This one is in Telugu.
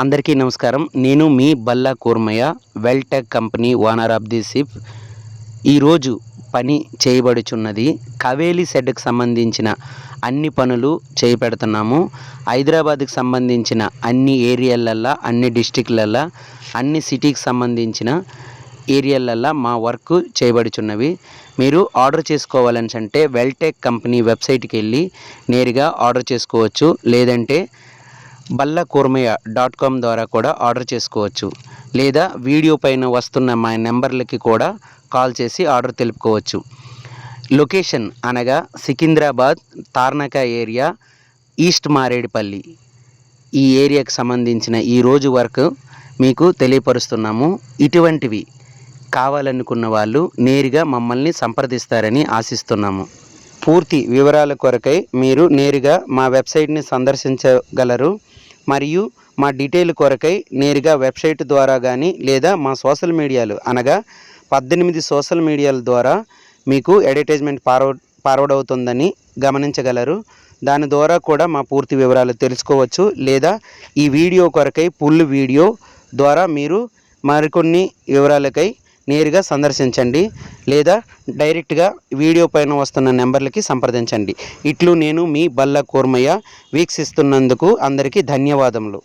అందరికీ నమస్కారం. నేను మీ Balla Kurmayya, Weltech company owner of the ship. ఈరోజు పని చేయబడుచున్నది. కవేలి షెడ్కి సంబంధించిన అన్ని పనులు చేపెడుతున్నాము. హైదరాబాద్కి సంబంధించిన అన్ని ఏరియాలల్లో, అన్ని డిస్టిక్లల్లో, అన్ని సిటీకి సంబంధించిన ఏరియాలల్లో మా వర్క్ చేయబడుచున్నవి. మీరు ఆర్డర్ చేసుకోవాలని అంటే వెల్టెక్ కంపెనీ వెబ్సైట్కి వెళ్ళి నేరుగా ఆర్డర్ చేసుకోవచ్చు. లేదంటే ballakurnmaya.com ద్వారా కూడా ఆర్డర్ చేసుకోవచ్చు. లేదా వీడియో పైన వస్తున్న మా నెంబర్లకి కూడా కాల్ చేసి ఆర్డర్ తెలుపుకోవచ్చు. లొకేషన్ అనగా సికింద్రాబాద్ తార్నాక ఏరియా, ఈస్ట్ మారేడుపల్లి, ఈ ఏరియాకి సంబంధించిన ఈరోజు వర్క్ మీకు తెలియపరుస్తున్నాము. ఇటువంటివి కావాలనుకున్న వాళ్ళు నేరుగా మమ్మల్ని సంప్రదిస్తారని ఆశిస్తున్నాము. పూర్తి వివరాల కొరకై మీరు నేరుగా మా వెబ్సైట్ని సందర్శించగలరు. మరియు మా డీటెయిల్ కొరకై నేరుగా వెబ్సైట్ ద్వారా కానీ లేదా మా సోషల్ మీడియాలు అనగా 18 సోషల్ మీడియాల ద్వారా మీకు అడ్వర్టైజ్మెంట్ ఫార్వర్డ్ అవుతుందని గమనించగలరు. దాని ద్వారా కూడా మా పూర్తి వివరాలు తెలుసుకోవచ్చు. లేదా ఈ వీడియో కొరకై ఫుల్ వీడియో ద్వారా మీరు మరికొన్ని వివరాలకై నేరుగా సందర్శించండి. లేదా డైరెక్ట్గా వీడియో పైన వస్తున్న నెంబర్లకి సంప్రదించండి. ఇట్లు నేను మీ బల్లా కూర్మయ్య. వీక్షిస్తున్నందుకు అందరికీ ధన్యవాదములు.